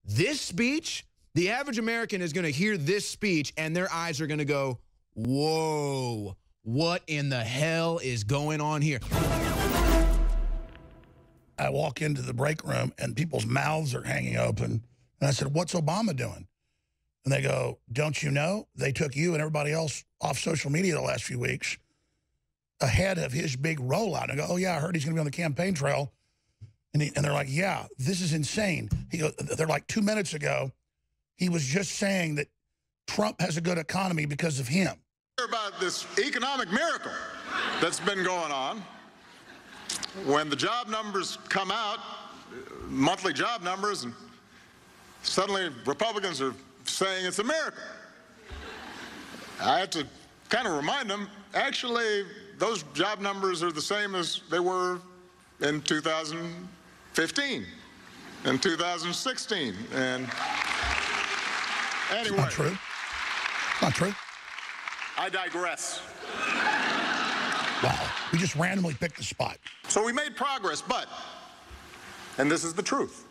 This speech, the average American is going to hear this speech and their eyes are going to go, whoa, what in the hell is going on here? I walk into the break room and people's mouths are hanging open. And I said, what's Obama doing? And they go, don't you know? They took you and everybody else off social media the last few weeks ahead of his big rollout. And I go, oh, yeah, I heard he's going to be on the campaign trail. And they're like, yeah, this is insane. They're like 2 minutes ago, he was just saying that Trump has a good economy because of him. About this economic miracle that's been going on. When the job numbers come out, monthly job numbers, and suddenly Republicans are saying it's a miracle. I have to kind of remind them, actually, those job numbers are the same as they were in 2015 and 2016. And anyway. It's not true. Not true. I digress. Wow. We just randomly picked the spot. So we made progress, but, and this is the truth,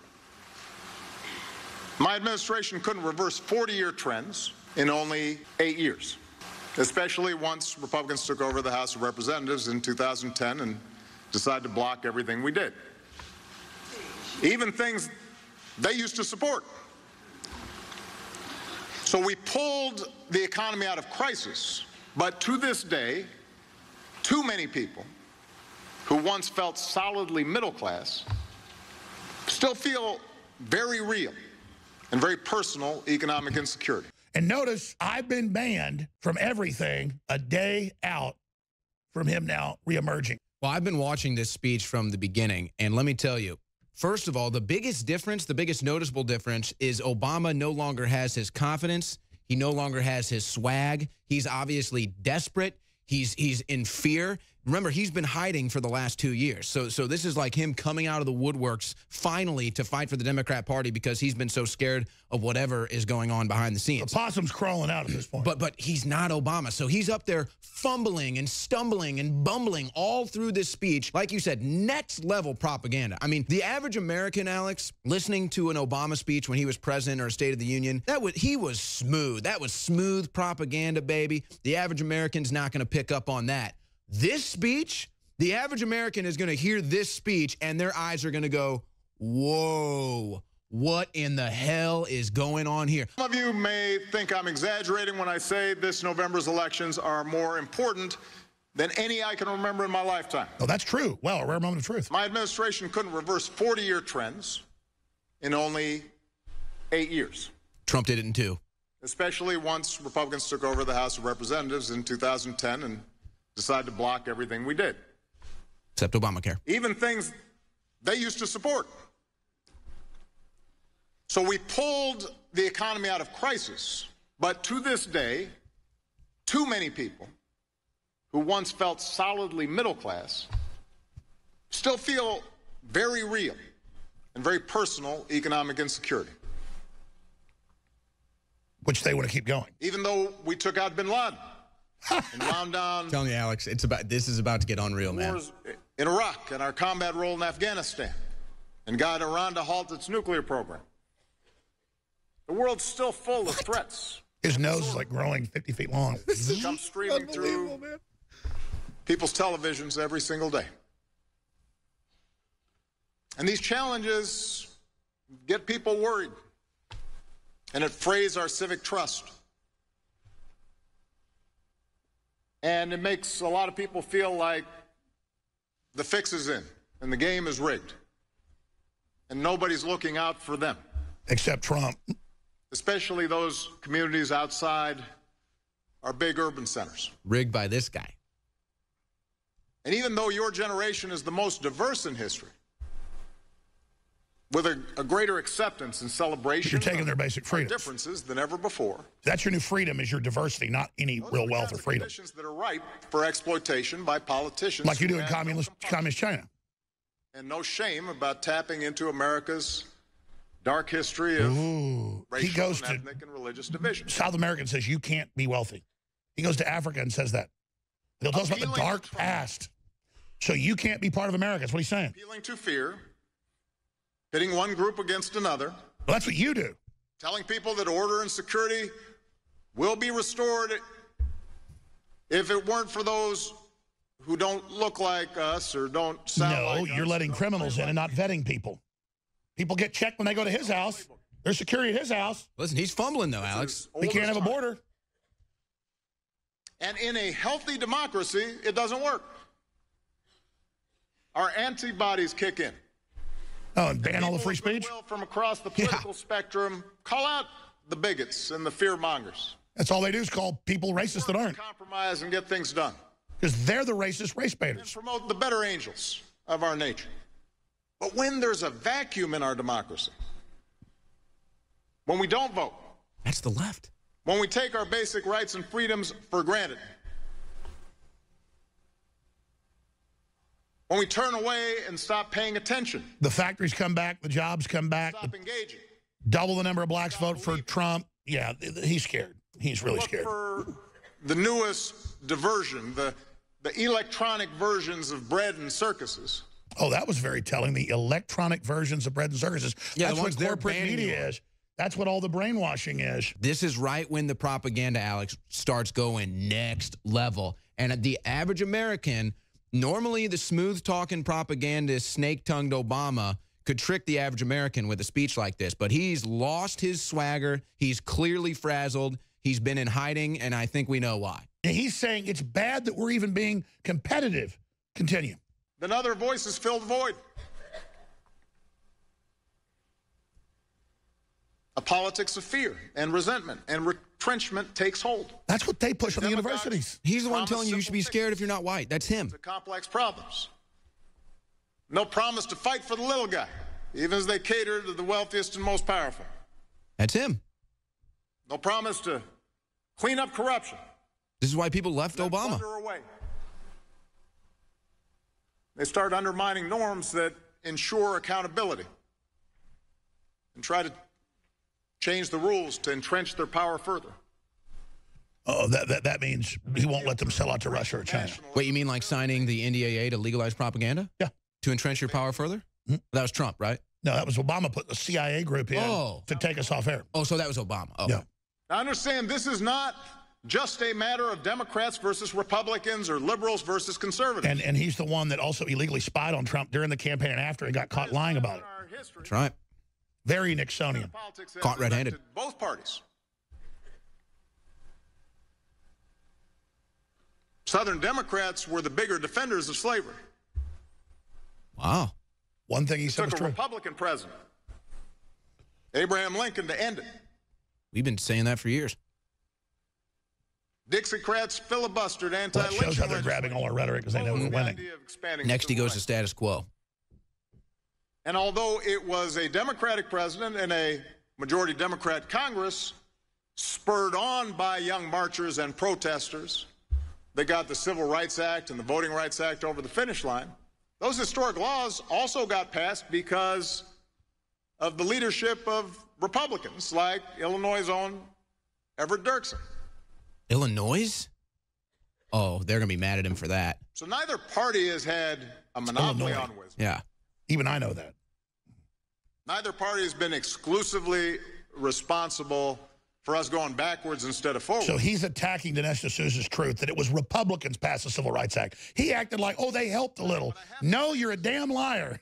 my administration couldn't reverse 40-year trends in only 8 years, especially once Republicans took over the House of Representatives in 2010 and decided to block everything we did. Even things they used to support. So we pulled the economy out of crisis, but to this day, too many people who once felt solidly middle class still feel very real and very personal economic insecurity. And notice, I've been banned from everything a day out from him now reemerging. Well, I've been watching this speech from the beginning, and let me tell you, first of all, the biggest difference, the biggest noticeable difference is Obama no longer has his confidence. He no longer has his swag. He's obviously desperate. He's in fear. Remember, he's been hiding for the last 2 years. So this is like him coming out of the woodworks finally to fight for the Democrat Party because he's been so scared of whatever is going on behind the scenes. The possum's crawling out at this point. But he's not Obama. So he's up there fumbling and stumbling and bumbling all through this speech. Like you said, next level propaganda. I mean, the average American, Alex, listening to an Obama speech when he was president or a State of the Union, he was smooth. That was smooth propaganda, baby. The average American's not going to pick up on that. This speech, the average American is going to hear this speech and their eyes are going to go, whoa, what in the hell is going on here? Some of you may think I'm exaggerating when I say this November's elections are more important than any I can remember in my lifetime. Oh, that's true. Well, a rare moment of truth. My administration couldn't reverse 40-year trends in only 8 years. Trump did it in 2. Especially once Republicans took over the House of Representatives in 2010 and decided to block everything we did. Except Obamacare. Even things they used to support. So we pulled the economy out of crisis, but to this day, too many people who once felt solidly middle class still feel very real and very personal economic insecurity. Which they want to keep going. Even though we took out bin Laden. And wound down. I'm telling you, Alex, this is about to get unreal, man. Wars in Iraq and our combat role in Afghanistan, and got Iran to halt its nuclear program. The world's still full of threats. His nose is like growing 50 feet long. That come streaming through people's televisions every single day. And these challenges get people worried, and it frays our civic trust. And it makes a lot of people feel like the fix is in and the game is rigged. And nobody's looking out for them. Except Trump. Especially those communities outside our big urban centers. Rigged by this guy. And even though your generation is the most diverse in history, with a greater acceptance and celebration You're taking their basic freedoms. Differences than ever before. That's your new freedom, is your diversity, not any real wealth or freedom. Conditions that are ripe for exploitation by politicians. Like you do in communist China. And no shame about tapping into America's dark history of racial, he goes and ethnic, and religious division. South America and says, you can't be wealthy. He goes to Africa and says that. He'll tell us about the dark past. So you can't be part of America. That's what he's saying. Appealing to fear, pitting one group against another, Well, that's what you do. Telling people that order and security will be restored if it weren't for those who don't look like us or don't sound like us. No, you're letting criminals in and not vetting people. People get checked when they go to his house. There's security at his house. Listen, he's fumbling, though, Alex. We can't have a border. And in a healthy democracy, it doesn't work. Our antibodies kick in. Oh, and ban all the free speech? From across the political spectrum, call out the bigots and the fear mongers. That's all they do is call people racist that aren't. Compromise and get things done. Because they're the racist race And baiters. promote the better angels of our nature. But when there's a vacuum in our democracy, when we don't vote, That's the left. when we take our basic rights and freedoms for granted, when we turn away and stop paying attention, The factories come back, the jobs come back, stop engaging, double the number of blacks vote for Trump. Yeah, he's scared. He's really look scared. for the newest diversion, the electronic versions of bread and circuses. Oh, that was very telling. The electronic versions of bread and circuses. Yeah, That's the ones what they're corporate banning media you on. is. That's what all the brainwashing is. This is right when the propaganda, Alex, starts going next level. And the average American, normally the smooth-talking propagandist, snake-tongued Obama could trick the average American with a speech like this. But he's lost his swagger. He's clearly frazzled. He's been in hiding, and I think we know why. He's saying it's bad that we're even being competitive. Continue. Then other voices fill the void. A politics of fear and resentment and retrenchment takes hold. That's what they push on the Demagogues universities. He's the one promise telling you you should be simple scared if fixes you're not white. That's him. to complex problems. No promise to fight for the little guy, even as they cater to the wealthiest and most powerful. That's him. No promise to clean up corruption. This is why people left then Obama. plunder away. They start undermining norms that ensure accountability and try to change the rules to entrench their power further. Oh, that means he won't let them sell out to Russia or China. Wait, you mean like signing the NDAA to legalize propaganda? Yeah. To entrench your power further? That was Trump, right? No, that was Obama put the CIA group in to take us off air. Oh, so that was Obama. Oh. Yeah. Now understand, this is not just a matter of Democrats versus Republicans or liberals versus conservatives. And he's the one that also illegally spied on Trump during the campaign and after and got caught lying about it. That's right. Very Nixonian. Politics has Caught red-handed. affected both parties. Southern Democrats were the bigger defenders of slavery. Wow. One thing he said was Took a true. Republican president, Abraham Lincoln, to end it. We've been saying that for years. Dixiecrats filibustered Well, that anti-lynching shows how they're grabbing all our rhetoric because they know we're the winning. idea of expanding Next, he civil goes to rights. status quo. And although it was a Democratic president and a majority Democrat Congress, spurred on by young marchers and protesters, they got the Civil Rights Act and the Voting Rights Act over the finish line. Those historic laws also got passed because of the leadership of Republicans like Illinois' own Everett Dirksen. Illinois? Oh, they're going to be mad at him for that. So neither party has had a monopoly Illinois. on wisdom. Yeah. Even I know that. Neither party has been exclusively responsible for us going backwards instead of forward. So he's attacking Dinesh D'Souza's truth that it was Republicans passed the Civil Rights Act. He acted like, oh, they helped a little. No, you're a damn liar.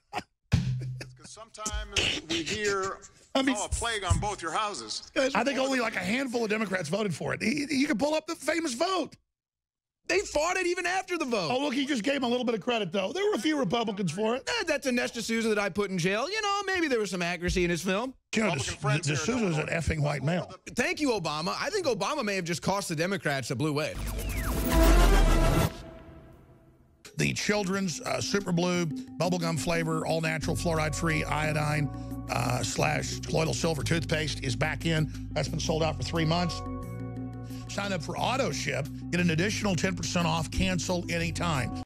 Because sometimes we hear, I mean, a plague on both your houses. I think only like a handful of Democrats voted for it. You can pull up the famous vote. They fought it even after the vote. Oh, look, he just gave him a little bit of credit, though. There were a few Republicans for it. That's Dinesh D'Souza that I put in jail. You know, maybe there was some accuracy in his film. You know, Republican friends here D'Souza's an don't effing white male. Thank you, Obama. I think Obama may have just cost the Democrats a blue wave. The children's Super Blue bubblegum flavor, all natural, fluoride-free, iodine / colloidal silver toothpaste is back in. That's been sold out for 3 months. Sign up for AutoShip. Get an additional 10% off. Cancel anytime.